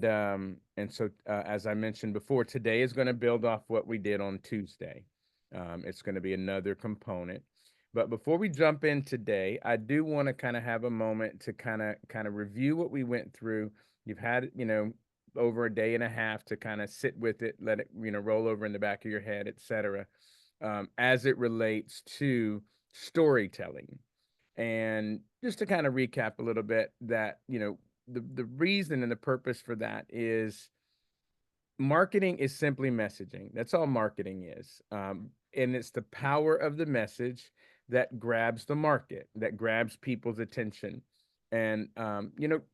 And so, as I mentioned before, today is going to build off what we did on Tuesday. It's going to be another component. But before we jump in today, I do want to kind of have a moment to kind of review what we went through. You've had, over a day and a half to kind of sit with it, let it, roll over in the back of your head, etc. As it relates to storytelling. And just to kind of recap a little bit, that the reason and the purpose for that is marketing is simply messaging. That's all marketing is. And it's the power of the message that grabs the market, that grabs people's attention. And,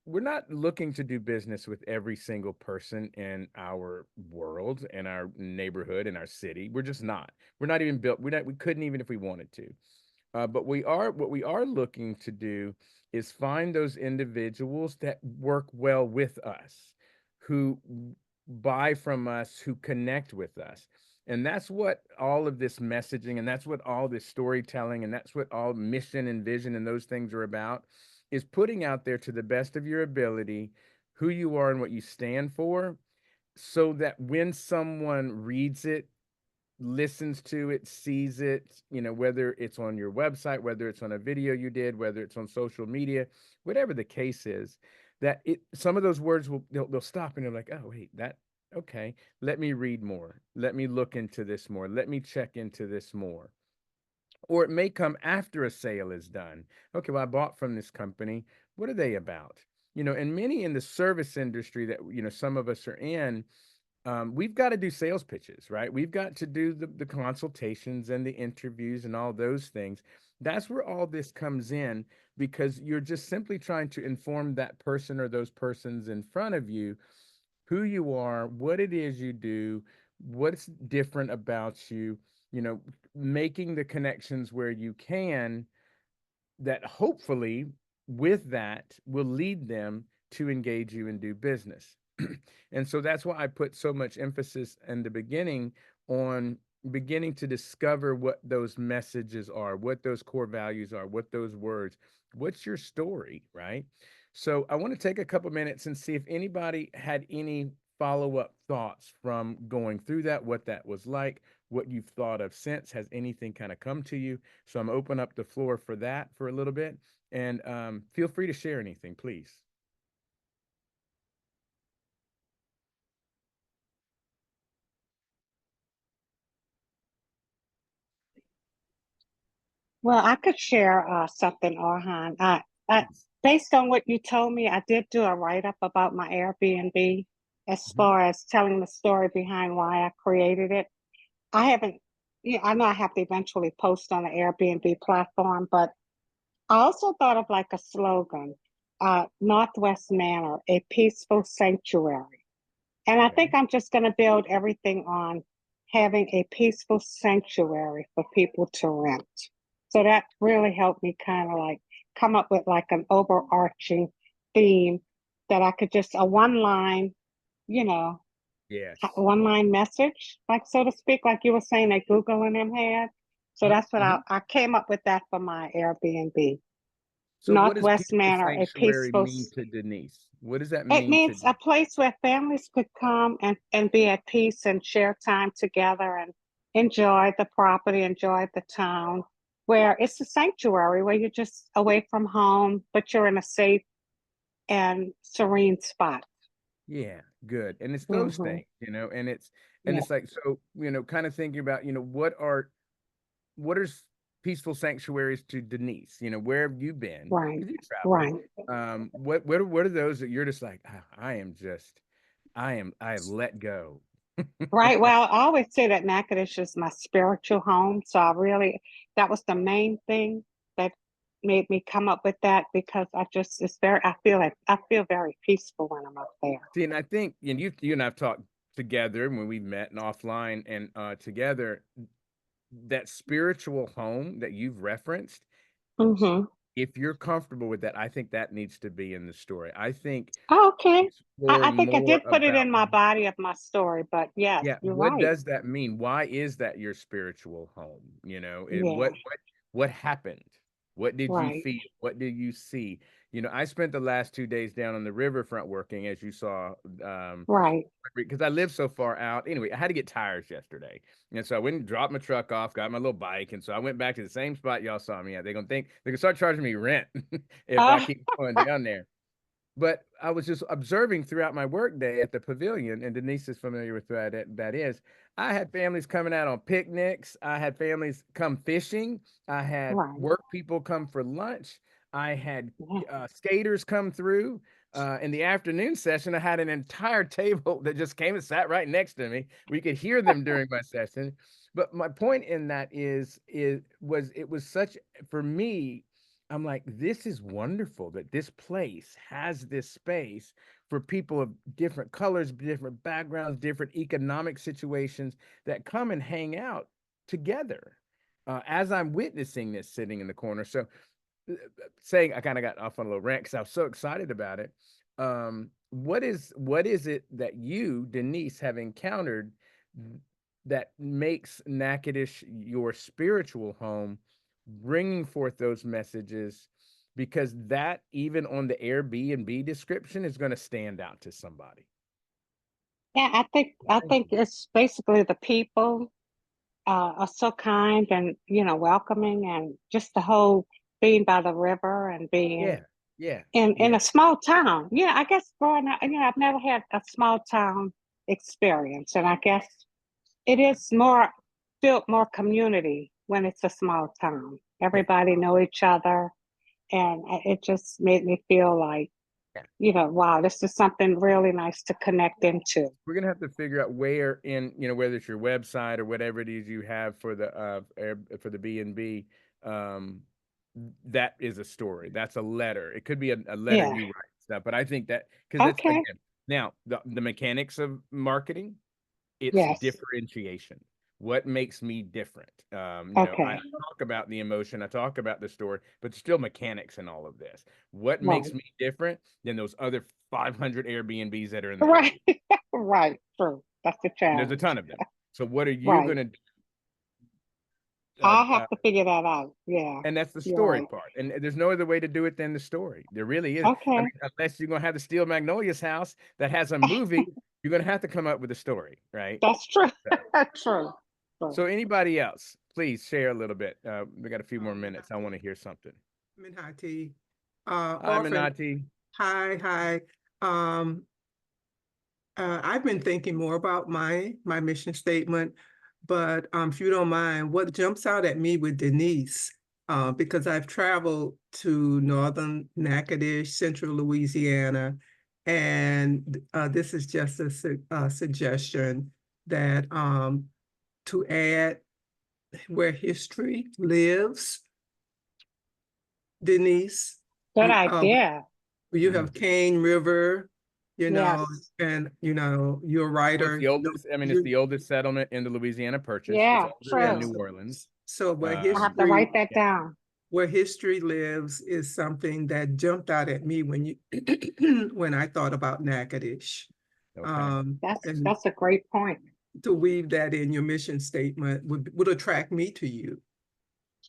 we're not looking to do business with every single person in our world, in our neighborhood, in our city. We're just not. We're not even built. We couldn't even if we wanted to. But what we are looking to do is find those individuals that work well with us, who buy from us, who connect with us. And that's what all of this messaging, and that's what all this storytelling, and that's what all mission and vision and those things are about, is putting out there to the best of your ability who you are and what you stand for, so that when someone reads it, listens to it, sees it, whether it's on your website, whether it's on a video you did, whether it's on social media, whatever the case is, that some of those words they'll stop and they're like, oh wait, that okay, let me read more. Let me look into this more. Let me check into this more. Or it may come after a sale is done. Okay, well, I bought from this company. What are they about? And many in the service industry that, some of us are in, we've got to do sales pitches, right? We've got to do the consultations and the interviews and all those things. That's where all this comes in, because you're just simply trying to inform that person or those persons in front of you who you are, what it is you do, what's different about you, you know, making the connections where you can, that hopefully with that will lead them to engage you and do business. And so that's why I put so much emphasis in the beginning on beginning to discover what those messages are, what those core values are, what those words, what's your story, right? So I want to take a couple minutes and see if anybody had any follow-up thoughts from going through that, what that was like, what you've thought of since. Has anything kind of come to you? So I'm open up the floor for that for a little bit, and feel free to share anything, please. Well, I could share something, Orhan. Based on what you told me, I did do a write-up about my Airbnb as Mhm. far as telling the story behind why I created it. I haven't, yeah, I know I have to eventually post on the Airbnb platform, but I also thought of like a slogan, Northwest Manor, a peaceful sanctuary. And I think Okay. I'm just going to build everything on having a peaceful sanctuary for people to rent. So that really helped me kind of like come up with like an overarching theme that I could just, a one line, you know, Yes. one line message, like so to speak, like you were saying that Google and them had. So Uh-huh. that's what Mhm. I came up with that for my Airbnb. So what does Northwest peaceful Manor, a sanctuary peaceful, mean to Denise? What does that it mean to means a Denise? place where families could come and be at peace and share time together and enjoy the property, enjoy the town, where it's a sanctuary where you're just away from home, but you're in a safe and serene spot. Yeah, good. And it's those Hmm. things, and Yeah, it's like, so, kind of thinking about, what are peaceful sanctuaries to Denise? Where have you been? right, Because you travel. right. What are those that you're just like, "Ah, I have let go." Right. Well, I always say that Natchitoches is my spiritual home. So I really, that was the main thing that made me come up with that because it's very, I feel very peaceful when I'm up there. See, and I think, you and I've talked together when we met and offline and together, that spiritual home that you've referenced, Mm-hmm. if you're comfortable with that, I think that needs to be in the story. I think Oh, okay. I explore think I more did put it about, in my body of my story, but yes, yeah, you're what right. does that mean? Why is that your spiritual home? Yeah, What happened? What did you right. feel? What did you see? I spent the last 2 days down on the riverfront working, as you saw, Right. because I live so far out. Anyway, I had to get tires yesterday. And so I went and dropped my truck off, got my little bike. And so I went back to the same spot y'all saw me at. They're going to think they can start charging me rent if I Uh, keep going down there. But I was just observing throughout my work day at the pavilion, and Denise is familiar with that is. I had families coming out on picnics. I had families come fishing. I had right. work people come for lunch. I had Yeah. skaters come through. In the afternoon session, I had an entire table that just came and sat right next to me. We could hear them during my session. But my point in that it was such for me. I'm like, this is wonderful that this place has this space for people of different colors, different backgrounds, different economic situations that come and hang out together. As I'm witnessing this sitting in the corner. So, saying I kind of got off on a little rant because I was so excited about it. What is it that you, Denise, have encountered that makes Natchitoches your spiritual home, bringing forth those messages? Because that, even on the Airbnb description, is going to stand out to somebody. Yeah, I think it's basically the people are so kind and welcoming, and just the whole being by the river and being Yeah, yeah, in yeah. a small town. Yeah, I guess growing up, I've never had a small town experience, and I guess it is more built more community when it's a small town. Yeah. Everybody know each other, and it just made me feel like, wow, this is something really nice to connect into. We're gonna have to figure out where in, whether it's your website or whatever it is you have for the for the B&B. um that is a story. That's a letter. It could be a letter Yeah. you write stuff, but I think that because it's Okay. again, now the mechanics of marketing, it's Yes. differentiation. What makes me different? I Okay. talk about the emotion, I talk about the story, but there's still mechanics in all of this. What makes Right. me different than those other 500 Airbnbs that are in the Right. area? Right. True. That's the And there's a ton challenge. of them. So what are you Right. going to I have uh, to figure that out. Yeah. and that's the You're story right. part. And there's no other way to do it than the story. There really is. I Okay. mean, unless you're going to have the Steel Magnolias house that has a movie, you're going to have to come up with a story, right? That's true. So, True. True. so anybody else, please share a little bit. We got a few more minutes. I want to Minhati, hear something. Minhati, Hi, orphan. Minati. Hi, hi. Um, I've been thinking more about my mission statement, but if you don't mind, what jumps out at me with Denise, because I've traveled to northern Natchitoches, central Louisiana, and this is just a suggestion that to add where history lives, Denise. Good Uh, idea. you have Cane River, Yes. and you're a Well, it's writer. the oldest. I mean, it's the oldest settlement in the Louisiana Purchase. It's Yeah. older than Yeah. True. New Orleans. So I have to write that Yeah. down. where history lives is something that jumped out at me when you when I thought about Natchitoches. Okay. And That's a great point. to weave that in your mission statement would attract me to you.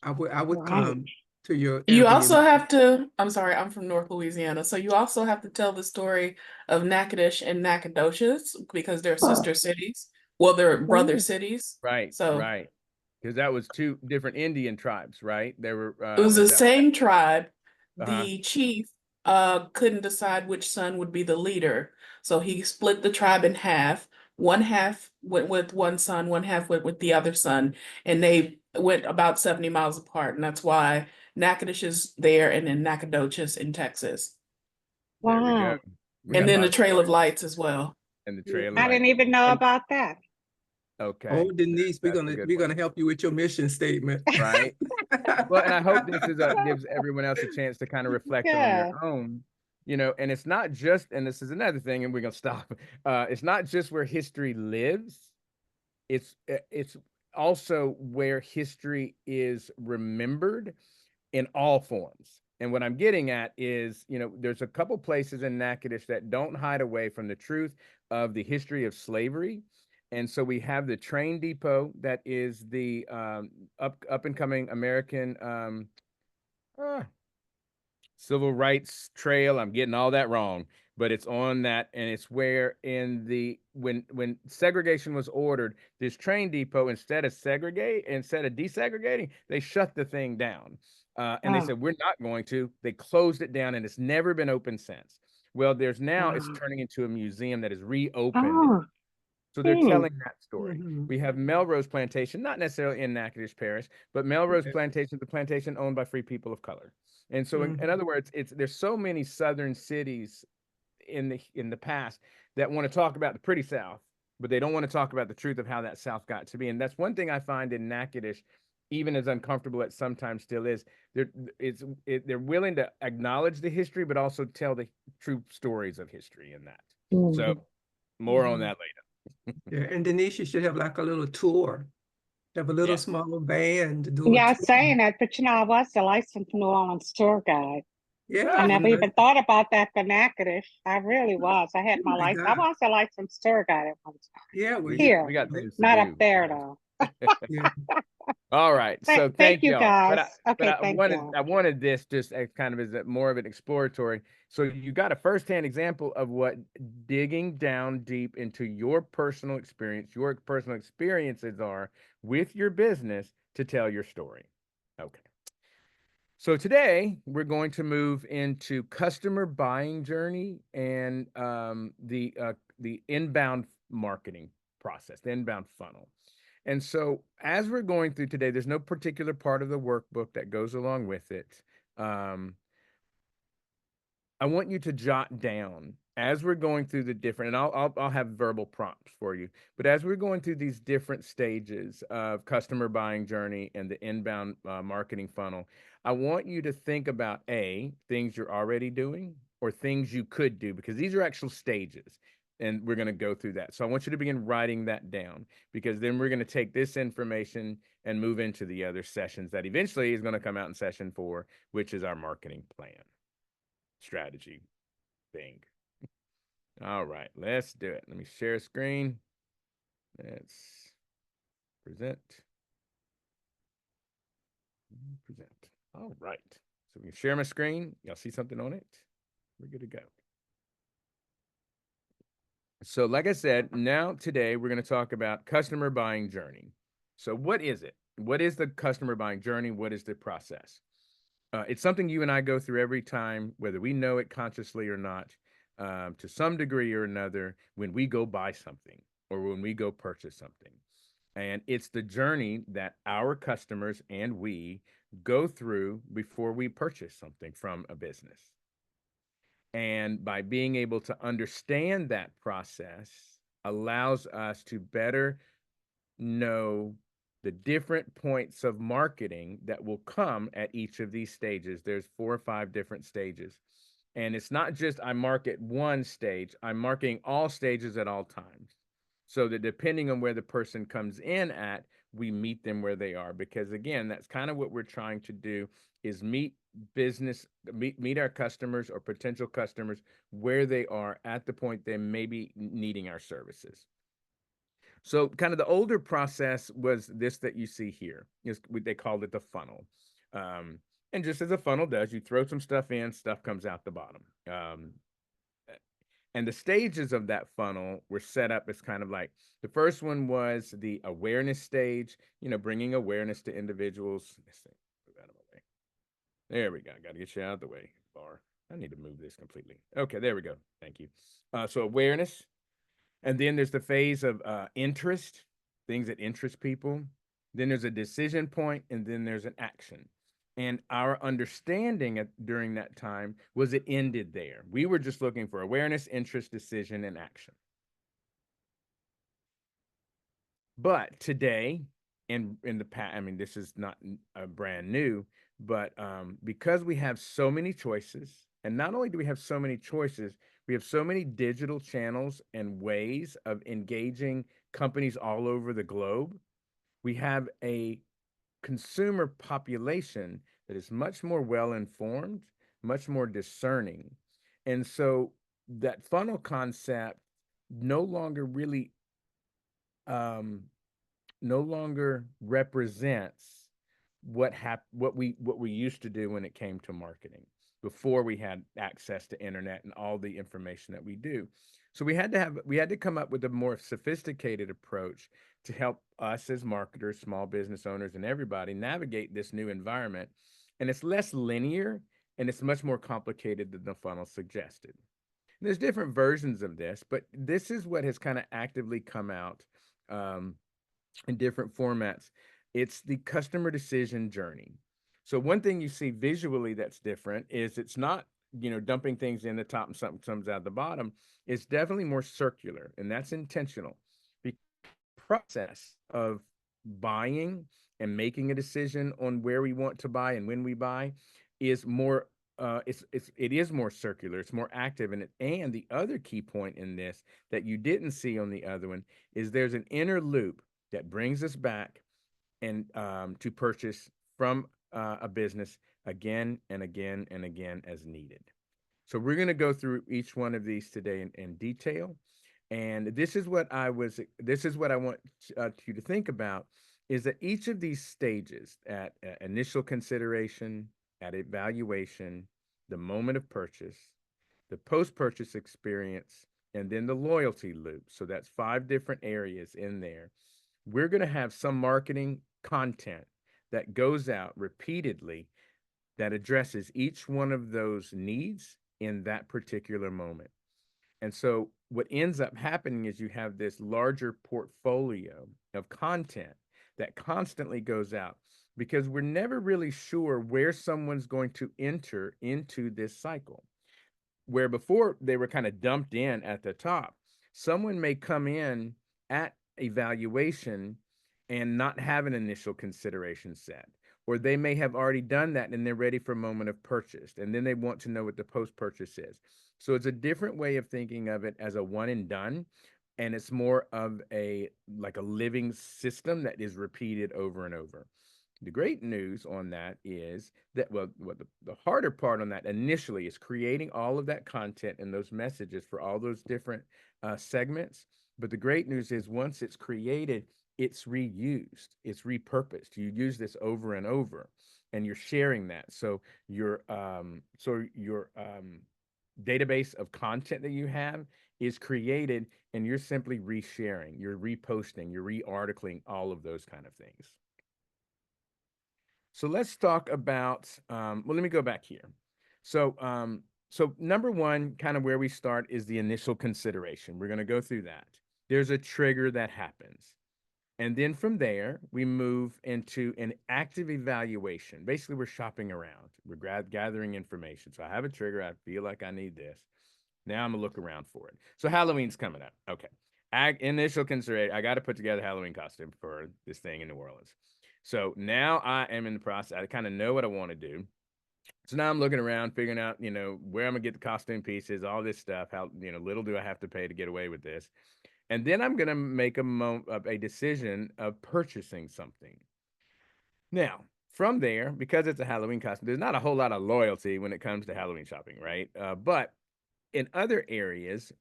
I would Right. come to your You Airbnb. also have to, I'm sorry, I'm from North Louisiana. So you also have to tell the story of Natchitoches and Nacogdoches because they're sister cities. Well, they're brother Ooh. cities. Right. So Right. Because that was two different Indian tribes, right? They were. it was Is the that right? same tribe. Uh-huh. The chief couldn't decide which son would be the leader. So he split the tribe in half. One half went with one son, one half went with the other son, and they went about 70 miles apart. And that's why Natchitoches is there and then Nacogdoches in Texas. There we go. Wow. We got And a then lot the of Trail of stories Lights as well. in the Yeah. trail of I didn't lights. even know And about that. okay, Oh, Denise, we're that's a gonna good we're one, gonna help you with your mission statement. right? Well, and I hope this is gives everyone else a chance to kind of reflect on their Yeah. own, and it's not just, and this is another thing, and we're gonna stop. It's not just where history lives; it's also where history is remembered in all forms. And what I'm getting at is, there's a couple places in Natchitoches that don't hide away from the truth of the history of slavery. And so we have the train depot that is the up and coming American. Uh, Civil Rights Trail. I'm getting all that wrong, but it's on that, and it's where in the when segregation was ordered, this train depot instead of desegregating, they shut the thing down, and they Oh, said we're not going to. They closed it down, and it's never been open since. Well, there's now it's wow. turning into a museum that is reopened. Oh, So they're hmm. telling that story. Mhm. We have Melrose Plantation, not necessarily in Natchitoches Parish, but Melrose Yeah. Plantation, the plantation owned by free people of color. And so, in Mhm. other words, there's so many southern cities in the past that want to talk about the pretty South, but they don't want to talk about the truth of how that South got to be. And that's one thing I find in Natchitoches, even as uncomfortable it sometimes still is. They're willing to acknowledge the history, but also tell the true stories of history in that. So Mhm. more on Mhm. that later. Yeah, and Denise, you should have like a little tour. Have a little Yes. small band do a Yeah, I was tour. saying that, but I was a licensed New Orleans tour guide. I Yeah, never you know, even thought about that for Natchitoches. I really was. I had oh my my license. I God. was a licensed tour guide at one time. Yeah, well, Here, We got things to not up do, there guys. though. yeah. All right. So Thank thank you y'all. But guys. Okay, I thank wanted you. this just as kind of as more of an exploratory. So you got a firsthand example of what digging down deep into your personal experiences are with your business to tell your story. Okay. So today we're going to move into customer buying journey and the inbound marketing process, the inbound funnel. And so as we're going through today, there's no particular part of the workbook that goes along with it. Um, I want you to jot down as we're going through the different, and I'll have verbal prompts for you. But as we're going through these different stages of customer buying journey and the inbound marketing funnel, I want you to think about things you're already doing or things you could do because these are actual stages. And we're going to go through that. So I want you to begin writing that down because then we're going to take this information and move into the other sessions that eventually is going to come out in session 4, which is our marketing plan strategy thing. All right, let's do it. Let me share screen. Let's present. Present. All right. So we can share my screen. Y'all see something on it? We're good to go. So like I said, now today we're going to talk about customer buying journey. So what is it? What is the customer buying journey? What is the process? It's something you and I go through every time, whether we know it consciously or not, to some degree or another, when we go buy something or when we go purchase something. And it's the journey that our customers and we go through before we purchase something from a business. And by being able to understand that process allows us to better know the different points of marketing that will come at each of these stages. There's 4 or 5 different stages. And it's not just I market one stage, I'm marketing all stages at all times. So that depending on where the person comes in at, we meet them where they are. Because again, that's kind of what we're trying to do is meet our customers or potential customers where they are at the point they may be needing our services. So kind of the older process was this that you see here. They called it the funnel. And just as a funnel does, you throw some stuff in, stuff comes out the bottom. And the stages of that funnel were set up as kind of like the first one was the awareness stage, bringing awareness to individuals. Let's see, put that out of the way. There we go. Got to get you out of the way, bar. I need to move this completely. Okay, there we go. Thank you. So awareness, and then there's the phase of interest, things that interest people. Then there's a decision point, and then there's an action. And our understanding during that time was it ended there. We were just looking for awareness, interest, decision, and action. But today, in the past, I mean, this is not brand new, but because we have so many choices, and not only do we have so many choices, we have so many digital channels and ways of engaging companies all over the globe. We have a consumer population that is much more well informed, much more discerning. And so that funnel concept no longer really um, no longer represents what we used to do when it came to marketing. before we had access to internet and all the information that we do. So we had to come up with a more sophisticated approach to help us as marketers, small business owners, and everybody navigate this new environment. And it's less linear and it's much more complicated than the funnel suggested. There's different versions of this, but this is what has kind of actively come out um, in different formats. It's the customer decision journey. So one thing you see visually that's different is it's not, dumping things in the top and something comes out the bottom. It's definitely more circular, and that's intentional. The process of buying and making a decision on where we want to buy and when we buy is more it is more circular, it's more active in it. And the other key point in this that you didn't see on the other one is there's an inner loop that brings us back and to purchase from a business again and again and again as needed. So we're going to go through each one of these today in detail. And this is what I want you to think about is that each of these stages at initial consideration, at evaluation, the moment of purchase, the post-purchase experience, and then the loyalty loop. So that's 5 different areas in there. We're going to have some marketing content that goes out repeatedly that addresses each one of those needs in that particular moment. And so what ends up happening is you have this larger portfolio of content that constantly goes out because we're never really sure where someone's going to enter into this cycle. Where before they were kind of dumped in at the top, someone may come in at evaluation and not have an initial consideration set, or they may have already done that and they're ready for a moment of purchase, and then they want to know what the post-purchase is. So it's a different way of thinking of it as a one and done, and it's more of a like a living system that is repeated over and over. The great news on that is that, well, the harder part on that initially is creating all of that content and those messages for all those different segments. But the great news is once it's created, it's reused, it's repurposed. You use this over and over, and you're sharing that. So your database of content that you have is created, and you're simply resharing, you're reposting, you're re-articling, all of those kind of things. So let's talk about, well, let me go back here. So number one, kind of where we start is the initial consideration. We're going to go through that. There's a trigger that happens. And then from there, we move into an active evaluation. Basically, we're shopping around. We're gathering information. So I have a trigger. I feel like I need this. Now I'm going to look around for it. So Halloween's coming up. Okay. Initial consideration. I got to put together a Halloween costume for this thing in New Orleans. So now I am in the process. I kind of know what I want to do. So now I'm looking around, figuring out, where I'm gonna get the costume pieces, all this stuff. How, little do I have to pay to get away with this? And then I'm gonna make a decision of purchasing something. Now, from there, because it's a Halloween costume, there's not a whole lot of loyalty when it comes to Halloween shopping, right? But in other areas,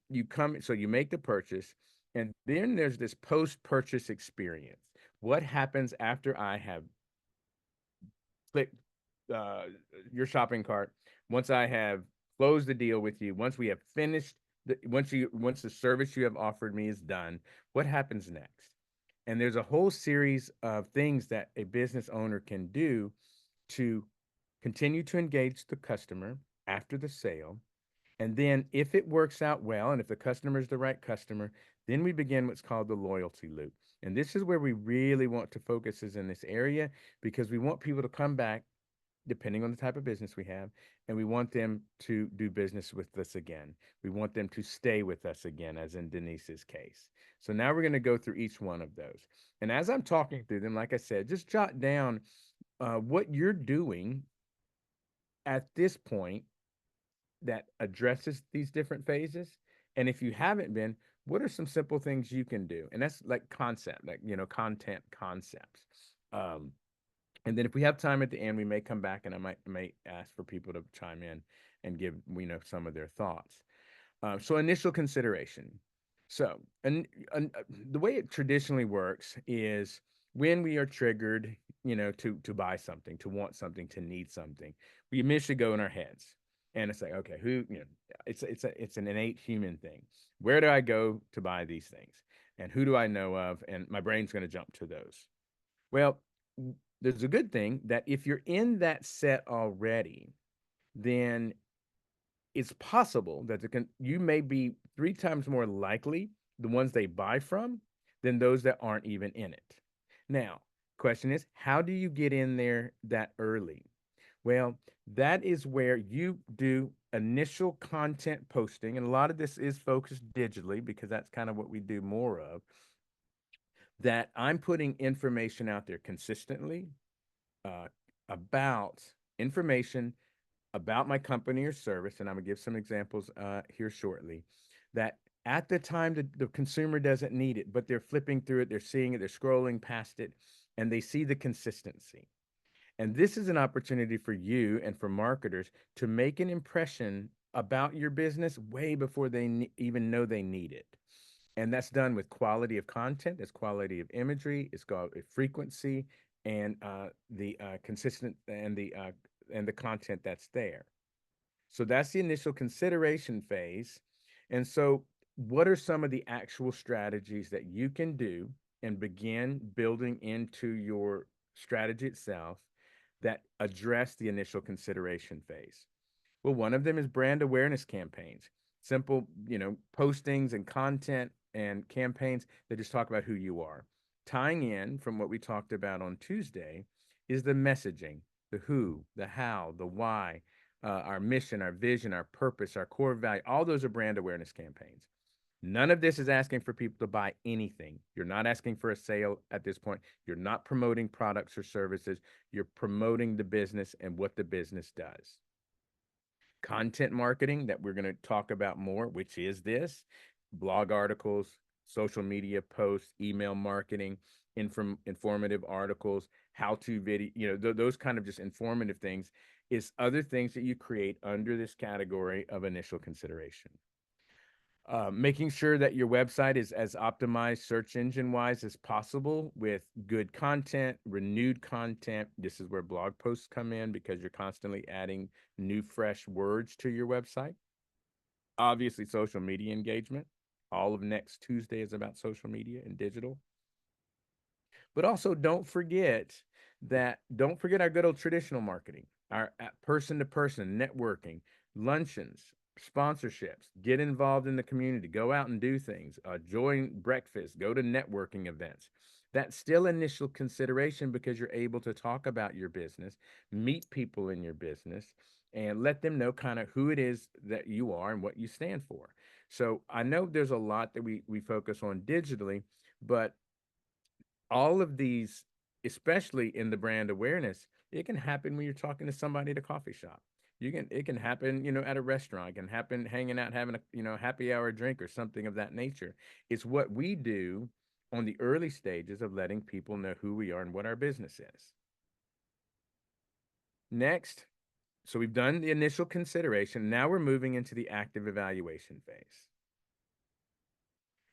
so you make the purchase, and then there's this post-purchase experience. What happens after I have clicked your shopping cart, once I have closed the deal with you, once we have finished, once the service you have offered me is done, what happens next? And there's a whole series of things that a business owner can do to continue to engage the customer after the sale. And then if it works out well, and if the customer is the right customer, then we begin what's called the loyalty loop. And this is where we really want to focus is in this area, because we want people to come back depending on the type of business we have, and we want them to do business with us again. We want them to stay with us again, as in Denise's case. So now we're going to go through each one of those. And as I'm talking through them, like I said, just jot down what you're doing at this point that addresses these different phases. And if you haven't been, what are some simple things you can do? And that's like content concepts. And then if we have time at the end, we may come back and I may ask for people to chime in and give, some of their thoughts. So initial consideration. So, and the way it traditionally works is when we are triggered, to buy something, to want something, to need something, we initially go in our heads. And it's like, okay, it's an innate human thing. Where do I go to buy these things? And who do I know of? And my brain's going to jump to those. Well, there's a good thing that if you're in that set already, then it's possible that you may be 3 times more likely the ones they buy from than those that aren't even in it. Now, question is, how do you get in there that early? Well, that is where you do initial content posting, and a lot of this is focused digitally because that's kind of what we do more of. That I'm putting information out there consistently uh, about information about my company or service, and I'm gonna give some examples here shortly, that at the time the consumer doesn't need it, but they're flipping through it, they're seeing it, they're scrolling past it, and they see the consistency. And this is an opportunity for you and for marketers to make an impression about your business way before they even know they need it. And that's done with quality of content, it's quality of imagery, it's called frequency, and the consistent and the content that's there. So that's the initial consideration phase. And so, what are some of the actual strategies that you can do and begin building into your strategy itself that address the initial consideration phase? Well, one of them is brand awareness campaigns, simple, postings and content and campaigns that just talk about who you are. Tying in from what we talked about on Tuesday is the messaging, the who, the how, the why, our mission, our vision, our purpose, our core value. All those are brand awareness campaigns. None of this is asking for people to buy anything. You're not asking for a sale at this point. You're not promoting products or services. You're promoting the business and what the business does. Content marketing that we're going to talk about more, which is this: blog articles, social media posts, email marketing, informative articles, how-to video, those kind of just informative things is other things that you create under this category of initial consideration. Making sure that your website is as optimized search engine wise as possible with good content, renewed content. This is where blog posts come in because you're constantly adding new, fresh words to your website. Obviously, social media engagement. All of next Tuesday is about social media and digital. But also don't forget our good old traditional marketing, our person to person networking, luncheons, sponsorships, get involved in the community, go out and do things, join breakfast, go to networking events. That's still initial consideration because you're able to talk about your business, meet people in your business, and let them know kind of who it is that you are and what you stand for. So I know there's a lot that we focus on digitally, but all of these, especially in the brand awareness, it can happen when you're talking to somebody at a coffee shop. It can happen, at a restaurant. It can happen hanging out, having a, happy hour drink or something of that nature. It's what we do on the early stages of letting people know who we are and what our business is. Next, so we've done the initial consideration. Now we're moving into the active evaluation phase.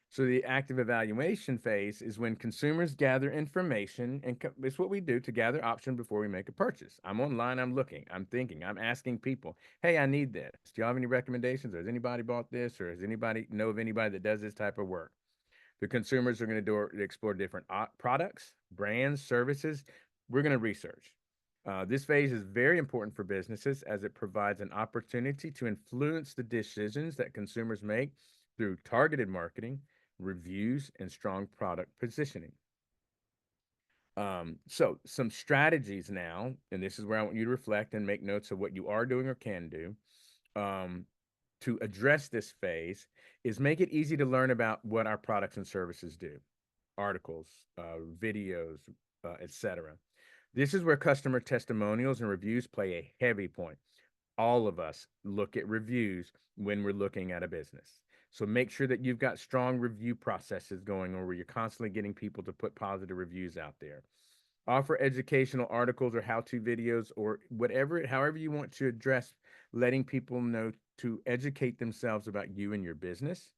So the active evaluation phase is when consumers gather information, and it's what we do to gather options before we make a purchase. I'm online, I'm looking, I'm thinking, I'm asking people, hey, I need this. Do you have any recommendations? Or has anybody bought this? Or does anybody know of anybody that does this type of work? The consumers are going to explore different products, brands, services. We're going to research. This phase is very important for businesses as it provides an opportunity to influence the decisions that consumers make through targeted marketing, reviews, and strong product positioning. So some strategies now, and this is where I want you to reflect and make notes of what you are doing or can do to address this phase, is make it easy to learn about what our products and services do, articles, videos, etc. This is where customer testimonials and reviews play a heavy point. All of us look at reviews when we're looking at a business. So make sure that you've got strong review processes going on where you're constantly getting people to put positive reviews out there. Offer educational articles or how-to videos or however you want to address letting people know to educate themselves about you and your business.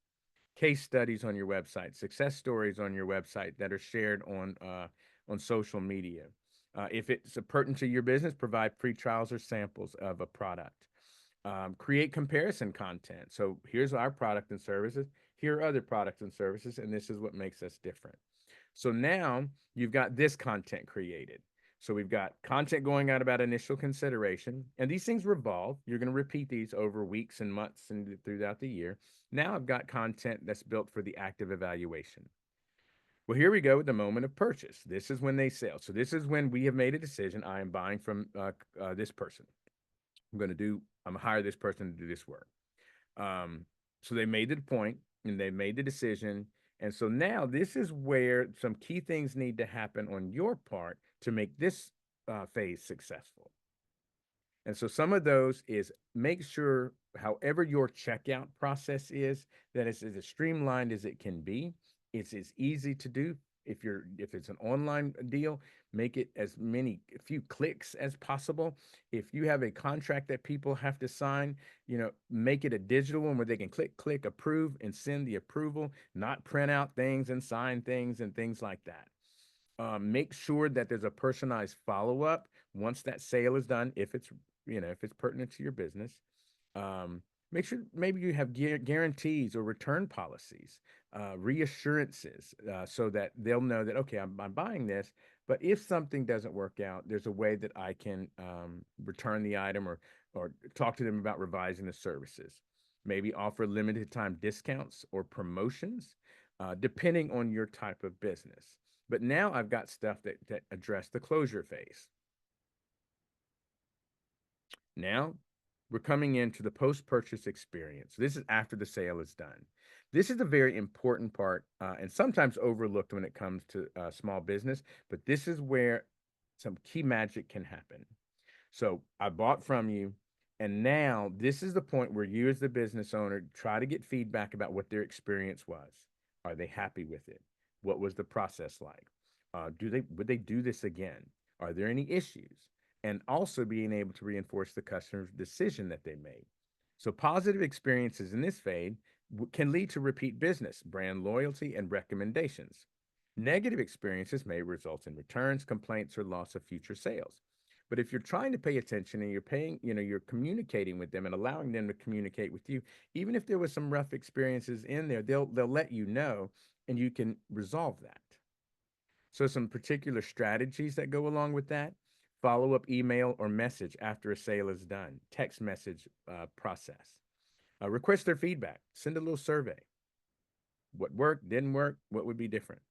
Case studies on your website, success stories on your website that are shared on social media. If it's pertinent to your business, provide free trials or samples of a product. Create comparison content. So here's our product and services. Here are other products and services, and this is what makes us different. So now you've got this content created. So we've got content going out about initial consideration, and these things revolve. You're going to repeat these over weeks and months and throughout the year. Now I've got content that's built for the active evaluation. Well, here we go with the moment of purchase. This is when they sell. So this is when we have made a decision. I am buying from this person. I'm going to hire this person to do this work. So they made the point and they made the decision. And so now this is where some key things need to happen on your part to make this phase successful. And so some of those is make sure, however your checkout process is, that it's as streamlined as it can be. It's as easy to do. If it's an online deal, make it as few clicks as possible. If you have a contract that people have to sign, make it a digital one where they can click, approve, and send the approval, not print out things and sign things and things like that. Make sure that there's a personalized follow-up once that sale is done, if it's pertinent to your business. Make sure maybe you have guarantees or return policies, reassurances, so that they'll know that, okay, I'm buying this, but if something doesn't work out, there's a way that I can return the item or talk to them about revising the services. Maybe offer limited time discounts or promotions, depending on your type of business. But now I've got stuff that address the closure phase. Now we're coming into the post-purchase experience. This is after the sale is done. This is a very important part and sometimes overlooked when it comes to small business, but this is where some key magic can happen. So I bought from you, and now this is the point where you as the business owner try to get feedback about what their experience was. Are they happy with it? What was the process like? Would they do this again? Are there any issues? And also being able to reinforce the customer's decision that they made. So positive experiences in this phase can lead to repeat business, brand loyalty, and recommendations. Negative experiences may result in returns, complaints, or loss of future sales. But if you're trying to pay attention and you're communicating with them and allowing them to communicate with you, even if there was some rough experiences in there, they'll let you know, and you can resolve that. So some particular strategies that go along with that: follow-up email or message after a sale is done, text message process, request their feedback, send a little survey. What worked, didn't work, what would be different?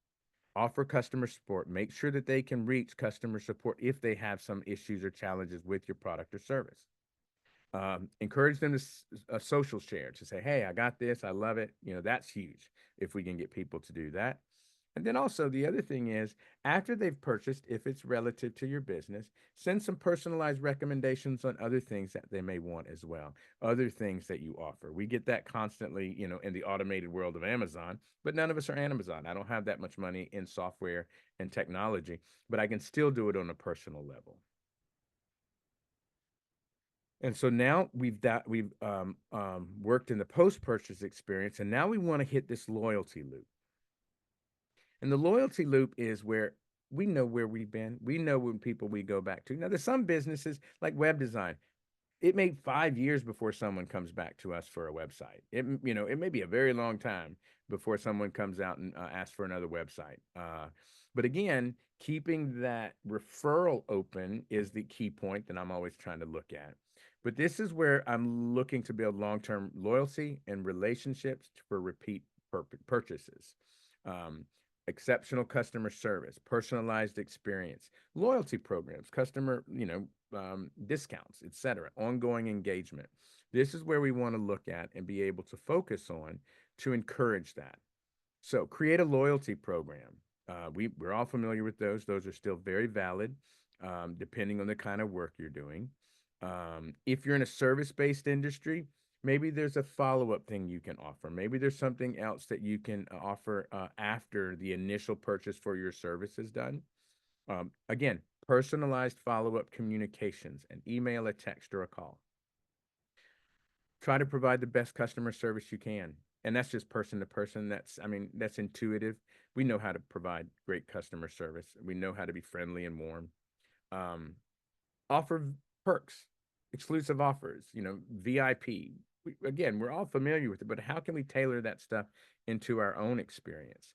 Offer customer support. Make sure that they can reach customer support if they have some issues or challenges with your product or service. Encourage them to social share, to say, hey, I got this, I love it. That's huge if we can get people to do that. And then also the other thing is, after they've purchased, if it's relative to your business, send some personalized recommendations on other things that they may want as well, other things that you offer. We get that constantly, in the automated world of Amazon, but none of us are Amazon. I don't have that much money in software and technology, but I can still do it on a personal level. And so now we've worked in the post-purchase experience, and now we want to hit this loyalty loop. And the loyalty loop is where we know where we've been. We know when people we go back to. Now, there's some businesses like web design. It may 5 years before someone comes back to us for a website. It may be a very long time before someone comes out and asks for another website. But again, keeping that referral open is the key point that I'm always trying to look at. But this is where I'm looking to build long-term loyalty and relationships for repeat purchases. Exceptional customer service, personalized experience, loyalty programs, customer, discounts, etc., ongoing engagement. This is where we want to look at and be able to focus on to encourage that. So create a loyalty program. We're all familiar with those. Those are still very valid, depending on the kind of work you're doing. If you're in a service-based industry, maybe there's a follow-up thing you can offer. Maybe there's something else that you can offer after the initial purchase for your service is done. Again, personalized follow-up communications, an email, a text, or a call. Try to provide the best customer service you can. And that's just person to person. That's intuitive. We know how to provide great customer service. We know how to be friendly and warm. Offer perks. exclusive offers, VIP. Again, we're all familiar with it, but how can we tailor that stuff into our own experience?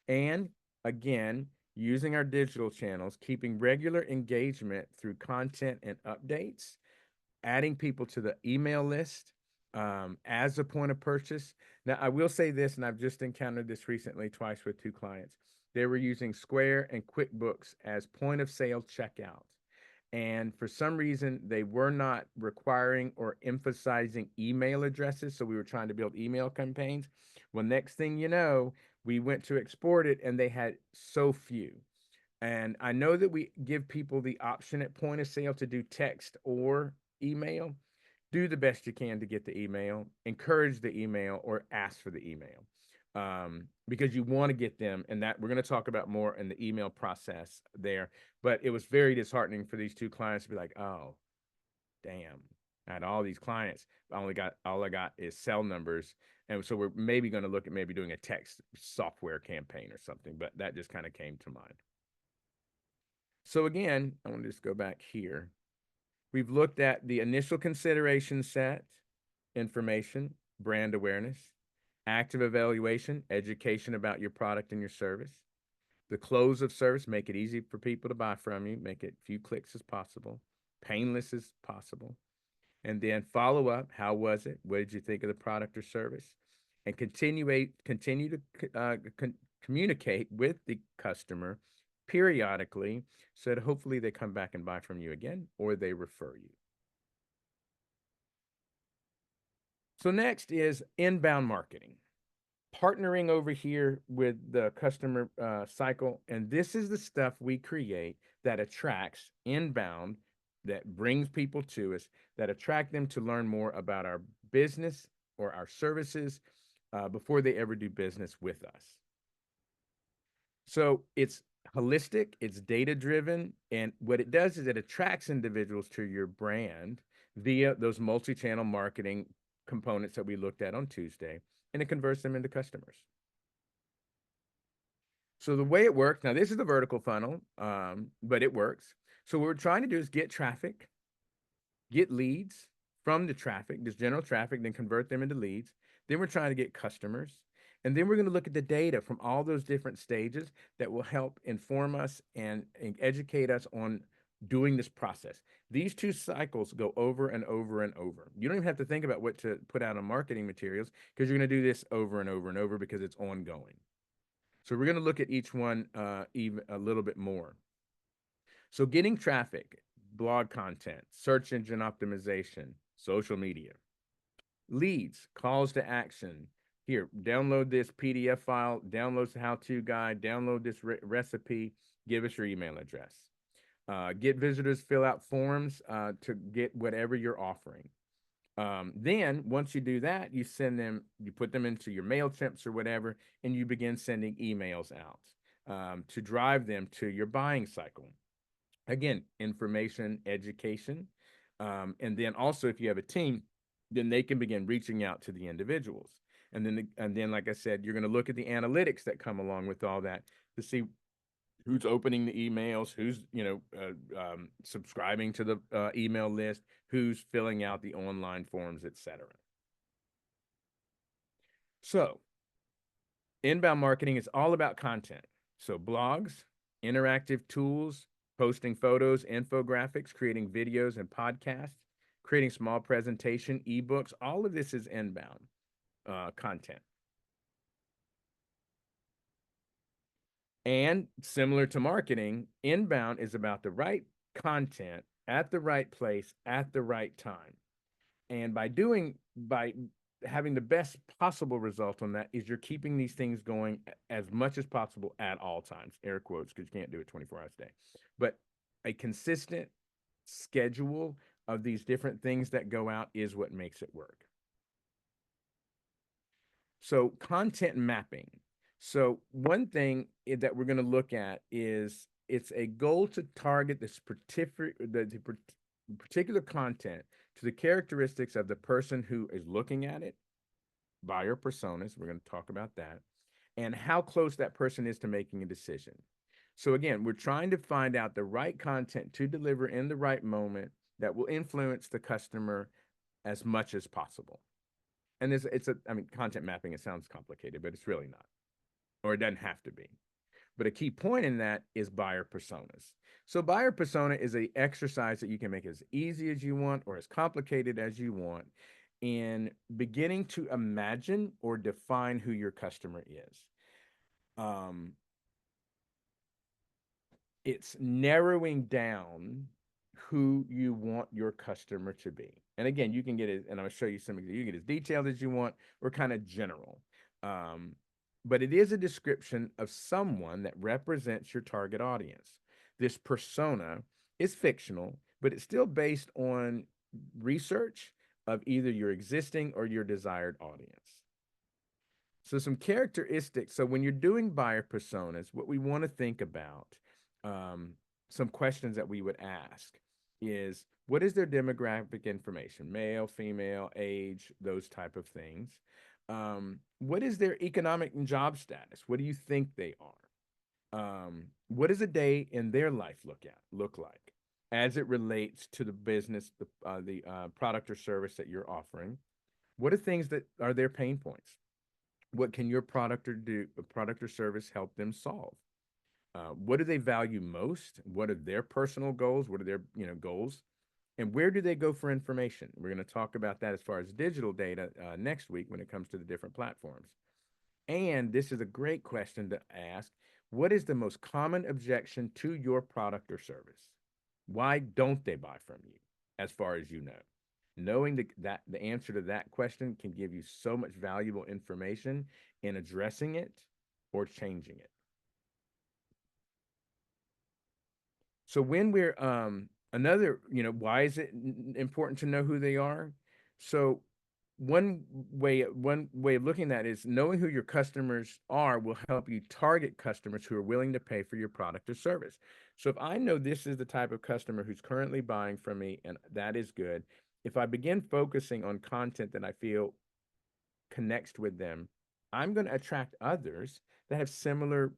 And again, using our digital channels, keeping regular engagement through content and updates, adding people to the email list as a point of purchase. Now, I will say this, and I've just encountered this recently twice with 2 clients. They were using Square and QuickBooks as point of sale checkout. And for some reason, they were not requiring or emphasizing email addresses. So we were trying to build email campaigns. Well, next thing you know, we went to export it and they had so few. And I know that we give people the option at point of sale to do text or email. Do the best you can to get the email, encourage the email, or ask for the email, because you want to get them. And that we're going to talk about more in the email process there. But it was very disheartening for these 2 clients to be like, oh, damn, I had all these clients. All I got is cell numbers. And so we're maybe going to look at maybe doing a text software campaign or something. But that just kind of came to mind. So again, I want to just go back here. We've looked at the initial consideration set, information, brand awareness, active evaluation, education about your product and your service, the close of service, make it easy for people to buy from you, make it few clicks as possible, painless as possible, and then follow up. How was it? What did you think of the product or service? And continue to communicate with the customer periodically so that hopefully they come back and buy from you again or they refer you. So next is inbound marketing, partnering over here with the customer cycle. And this is the stuff we create that attracts inbound, that brings people to us, that attract them to learn more about our business or our services before they ever do business with us. So it's holistic, it's data driven, and what it does is it attracts individuals to your brand via those multi-channel marketing components that we looked at on Tuesday, and it converts them into customers. So the way it works, now this is the vertical funnel, but it works. So what we're trying to do is get traffic, get leads from the traffic, this general traffic, then convert them into leads. Then we're trying to get customers. And then we're going to look at the data from all those different stages that will help inform us and educate us on doing this process. These 2 cycles go over and over and over. You don't even have to think about what to put out on marketing materials because you're going to do this over and over and over because it's ongoing. So we're going to look at each one even a little bit more. So getting traffic, blog content, search engine optimization, social media, leads, calls to action. Here, download this PDF file, download the how-to guide, download this recipe, give us your email address. Get visitors fill out forms to get whatever you're offering. Then once you do that, you put them into your MailChimps or whatever, and you begin sending emails out to drive them to your buying cycle. Again, information, education. And then also if you have a team, then they can begin reaching out to the individuals. And then, like I said, you're going to look at the analytics that come along with all that to see who's opening the emails, who's subscribing to the email list, who's filling out the online forms, etc. So inbound marketing is all about content. So blogs, interactive tools, posting photos, infographics, creating videos and podcasts, creating small presentation, ebooks, all of this is inbound content. And similar to marketing, inbound is about the right content at the right place at the right time. And by having the best possible result on that is you're keeping these things going as much as possible at all times, air quotes, because you can't do it 24 hours a day. But a consistent schedule of these different things that go out is what makes it work. So content mapping. So one thing that we're going to look at is it's a goal to target this particular content to the characteristics of the person who is looking at it, buyer personas, we're going to talk about that, and how close that person is to making a decision. So again, we're trying to find out the right content to deliver in the right moment that will influence the customer as much as possible. And I mean, content mapping, it sounds complicated, but it's really not, or it doesn't have to be. But a key point in that is buyer personas. So buyer persona is an exercise that you can make as easy as you want or as complicated as you want in beginning to imagine or define who your customer is. It's narrowing down who you want your customer to be. And again, you can get it, and I'll show you some, you get as detailed as you want or kind of general. But it is a description of someone that represents your target audience. This persona is fictional, but it's still based on research of either your existing or your desired audience. So some characteristics. So when you're doing buyer personas, what we want to think about, some questions that we would ask is, what is their demographic information? Male, female, age, those type of things. What is their economic and job status? What do you think they are? What does a day in their life look like as it relates to the business, the product or service that you're offering? What are things that are their pain points? What can your product or service help them solve? What do they value most? What are their personal goals? What are their goals? And where do they go for information? We're going to talk about that as far as digital data next week when it comes to the different platforms. And this is a great question to ask. What is the most common objection to your product or service? Why don't they buy from you, as far as you know? Knowing that the answer to that question can give you so much valuable information in addressing it or changing it. So when we're why is it important to know who they are? So one way of looking at that is knowing who your customers are will help you target customers who are willing to pay for your product or service. So if I know this is the type of customer who's currently buying from me, and that is good, if I begin focusing on content that I feel connects with them, I'm going to attract others that have similar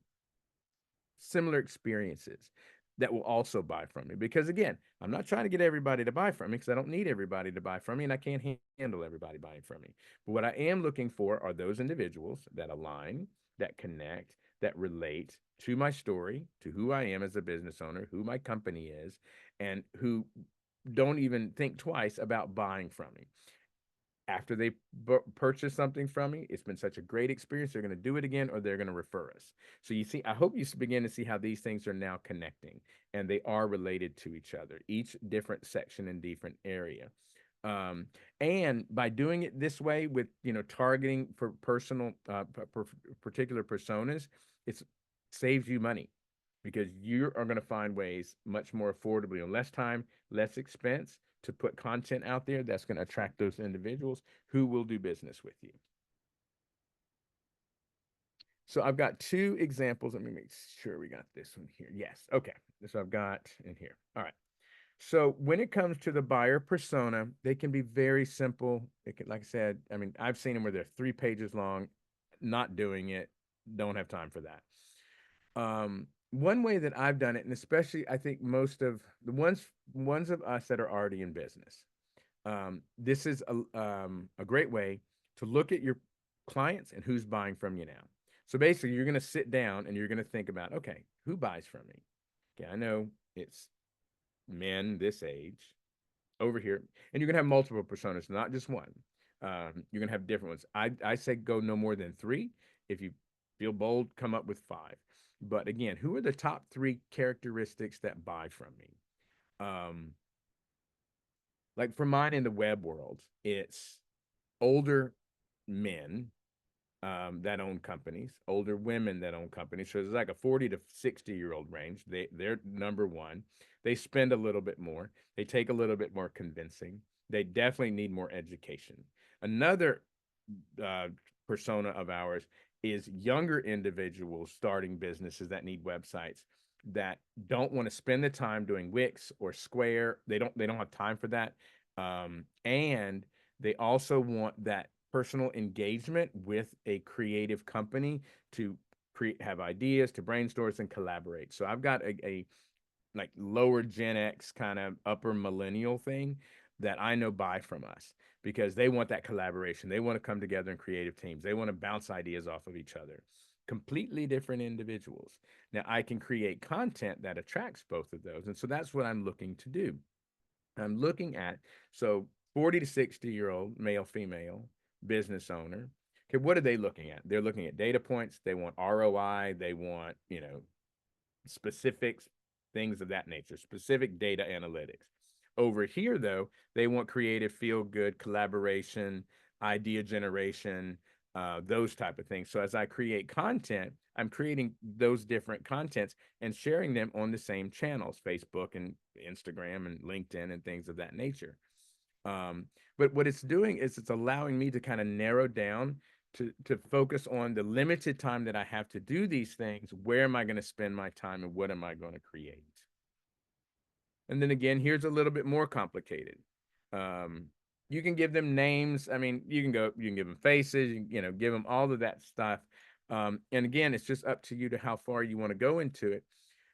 experiences that will also buy from me. Because again, I'm not trying to get everybody to buy from me because I don't need everybody to buy from me and I can't handle everybody buying from me. But what I am looking for are those individuals that align, that connect, that relate to my story, to who I am as a business owner, who my company is, and who don't even think twice about buying from me. After they purchase something from me, it's been such a great experience. They're going to do it again, or they're going to refer us. So you see, I hope you begin to see how these things are now connecting, and they are related to each other, each different section and different area. And by doing it this way with, targeting for personal, particular personas, it saves you money because you are going to find ways much more affordably and less time, less expense to put content out there that's going to attract those individuals who will do business with you. So I've got two examples. Let me make sure we got this one here. Yes. Okay. So I've got in here. All right. So when it comes to the buyer persona, they can be very simple. It can, like I said, I mean, I've seen them where they're 3 pages long, not doing it, don't have time for that. One way that I've done it, and especially I think most of the ones of us that are already in business, this is a great way to look at your clients and who's buying from you now. So basically, you're going to sit down and you're going to think about, okay, who buys from me? Okay, I know it's men this age over here, and you're going to have multiple personas, not just one. You're going to have different ones. I say go no more than 3. If you feel bold, come up with 5. But again, who are the top 3 characteristics that buy from me? Like for mine in the web world, it's older men that own companies, older women that own companies. So it's like a 40 to 60-year-old range. They're number one. They spend a little bit more. They take a little bit more convincing. They definitely need more education. Another persona of ours is younger individuals starting businesses that need websites that don't want to spend the time doing Wix or Square. They don't have time for that. And they also want that personal engagement with a creative company to have ideas, to brainstorm and collaborate. So I've got a like lower Gen X kind of upper millennial thing that I know buy from us because they want that collaboration. They want to come together in creative teams. They want to bounce ideas off of each other. Completely different individuals. Now I can create content that attracts both of those. And so that's what I'm looking to do. I'm looking at, so 40 to 60-year-old male, female business owner. Okay, what are they looking at? They're looking at data points. They want ROI. They want, specifics, things of that nature, specific data analytics. Over here, though, they want creative, feel good, collaboration, idea generation, those type of things. So as I create content, I'm creating those different contents and sharing them on the same channels, Facebook and Instagram and LinkedIn and things of that nature. But what it's doing is it's allowing me to kind of narrow down to focus on the limited time that I have to do these things. Where am I going to spend my time and what am I going to create? And then again, here's a little bit more complicated. You can give them names. I mean, you can give them faces, give them all of that stuff. And again, it's just up to you to how far you want to go into it.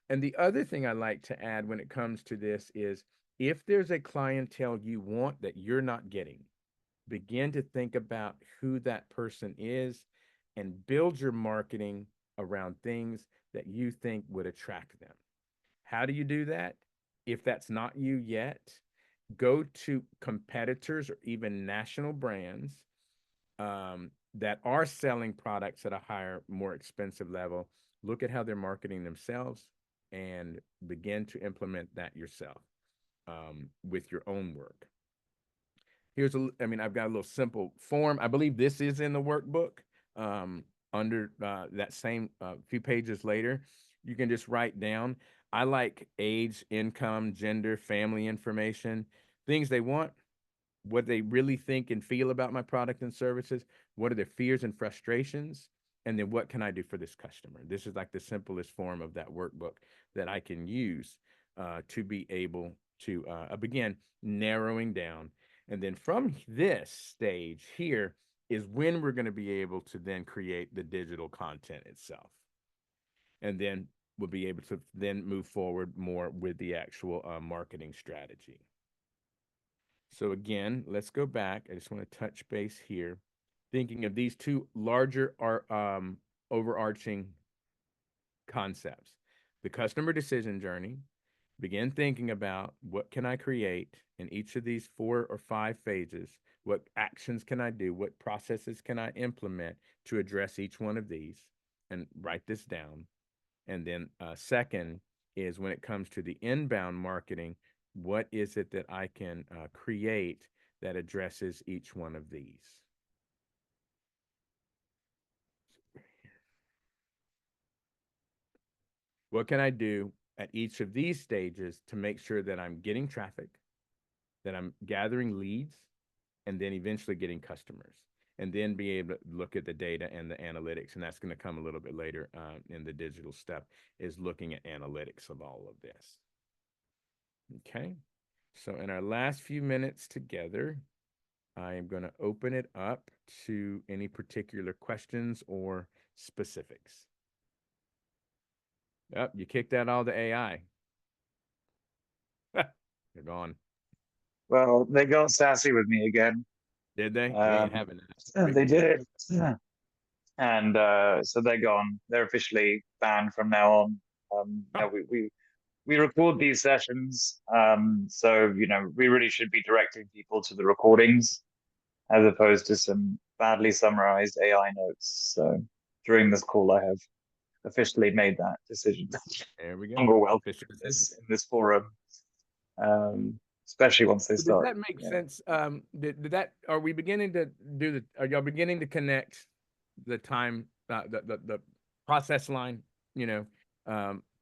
And the other thing I like to add when it comes to this is if there's a clientele you want that you're not getting, begin to think about who that person is and build your marketing around things that you think would attract them. How do you do that? If that's not you yet, go to competitors or even national brands that are selling products at a higher, more expensive level. Look at how they're marketing themselves and begin to implement that yourself with your own work. I've got a little simple form. I believe this is in the workbook under that same few pages later. You can just write down. I like age, income, gender, family information, things they want, what they really think and feel about my product and services, what are their fears and frustrations, and then what can I do for this customer? This is like the simplest form of that workbook that I can use to be able to begin narrowing down. And then from this stage here is when we're going to be able to then create the digital content itself. And then we'll be able to then move forward more with the actual marketing strategy. So again, let's go back. I just want to touch base here, thinking of these two larger overarching concepts. The customer decision journey, begin thinking about what can I create in each of these 4 or 5 phases? What actions can I do? What processes can I implement to address each one of these? And write this down. And then second is when it comes to the inbound marketing, what is it that I can create that addresses each one of these? What can I do at each of these stages to make sure that I'm getting traffic, that I'm gathering leads, and then eventually getting customers, and then be able to look at the data and the analytics. And that's going to come a little bit later in the digital step, is looking at analytics of all of this. Okay. So in our last few minutes together, I am going to open it up to any particular questions or specifics. Yep, you kicked out all the AI. They're gone. Well, they got sassy with me again. Did they? We ain't having that. They did. And so they're gone. They're officially banned from now on. We record these sessions, so we really should be directing people to the recordings as opposed to some badly summarized AI notes. So during this call, I have officially made that decision. There we go. Longer welcome Official in decision. this forum, especially once they So start. does that make sense? Are we beginning to are y'all beginning to connect the time, the process line,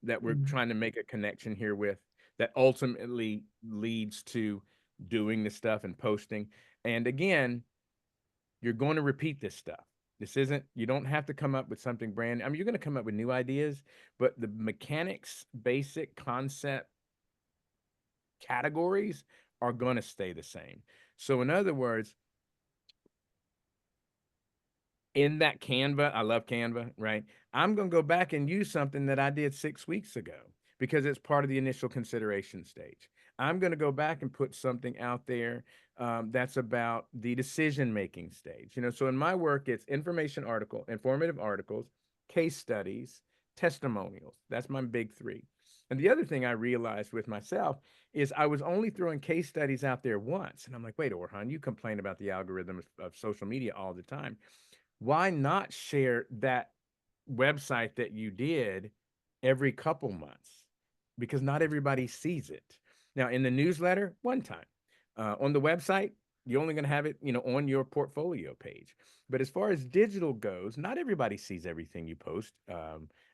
that we're trying to make a connection here with, that ultimately leads to doing the stuff and posting? And again, you're going to repeat this stuff. You don't have to come up with something brand. You're going to come up with new ideas, but the mechanics, basic concept, categories are going to stay the same. So in other words, in that Canva, I love Canva, right? I'm going to go back and use something that I did 6 weeks ago, because it's part of the initial consideration stage. I'm going to go back and put something out there that's about the decision-making stage. You know, so in my work, it's informative articles, case studies, testimonials. That's my big three. And the other thing I realized with myself is I was only throwing case studies out there once. And I'm like, wait, Orhan, you complain about the algorithm of social media all the time. Why not share that website that you did every couple months? Because not everybody sees it. Now, in the newsletter, one time. On the website, you're only going to have it, you know, on your portfolio page. But as far as digital goes, not everybody sees everything you post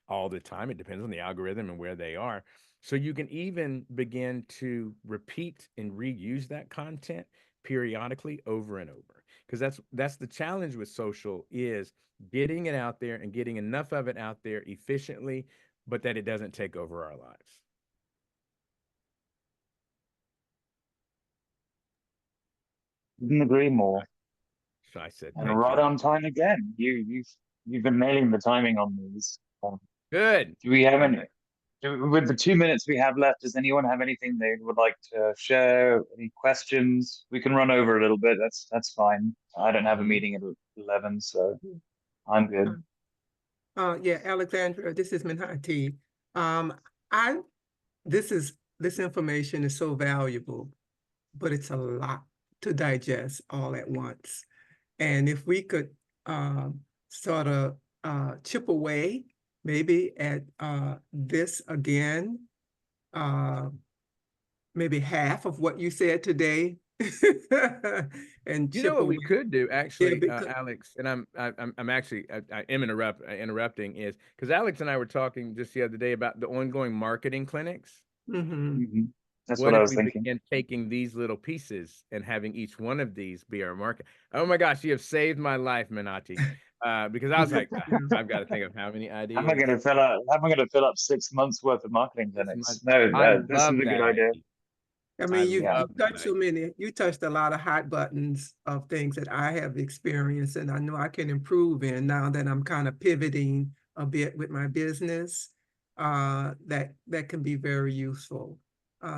all the time. It depends on the algorithm and where they are. So you can even begin to repeat and reuse that content periodically over and over. Because that's the challenge with social, is getting it out there and getting enough of it out there efficiently, but that it doesn't take over our lives. Couldn't agree more. So I said, And thank right you. on time again. You've been nailing the timing on these. Good. Do we have Okay. with the 2 minutes we have left, does anyone have anything they would like to share? Any questions? We can run over a little bit. That's fine. I don't have a meeting at 11, so I'm good. Yeah, Alexandra, this is Minhati. I this information is so valuable, but it's a lot to digest all at once. And if we could sort of chip away maybe at this again, maybe half of what you said today, and You know chip what we away. could do, actually, because Alex, and I'm actually I am interrupting, is because Alex and I were talking just the other day about the ongoing marketing clinics. Mhm. That's What what I if was we thinking. begin taking these little pieces and having each one of these be our market? Oh my gosh, you have saved my life, Minati. Because I was like, I've got to think of how many How am I ideas. going to fill up? How am I going to fill up 6 months worth of marketing This clinics? month. No, I this is love a good that idea. idea. I I mean, you Yeah. love that touched so idea. many, you touched a lot of hot buttons of things that I have experienced and I know I can improve in now that I'm kind of pivoting a bit with my business. That can be very useful.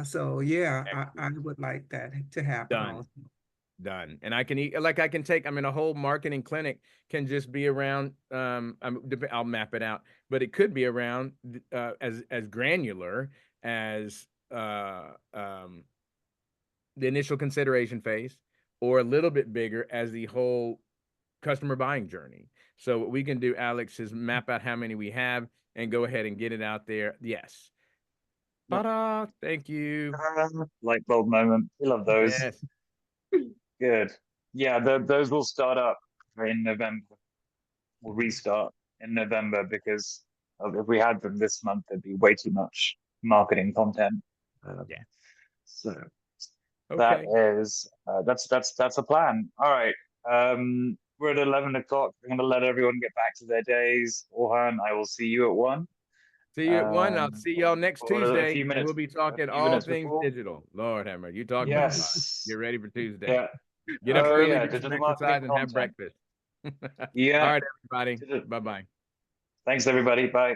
So yeah, I would like that to happen Done. also. Done. And I can I can take, I mean, a whole marketing clinic can just be around, I'll map it out, but it could be around as granular as the initial consideration phase, or a little bit bigger as the whole customer buying journey. So what we can do, Alex, is map out how many we have and go ahead and get it out there. Yes. Yep. Ta-da! Thank you. Light bulb moment. We love those. Yes. Good. Yeah, those will start up in November. We'll restart in November because if we had them this month, there'd be way too much marketing content. Yeah. So that Okay. is that's a plan. All right. We're at 11 o'clock. We're going to let everyone get back to their days. Orhan, I will see you at 1. See you at 1. I'll see y'all next Or a Tuesday, few and minutes, we'll be a talking few all minutes things before. digital. Lord have mercy. You talk about a lot. Yes. Get ready for Tuesday. Yeah. Get up Oh early, yeah. do some Digital marketing exercise, and have content. breakfast. All Yeah. right, everybody. Bye-bye. Thanks everybody. Bye.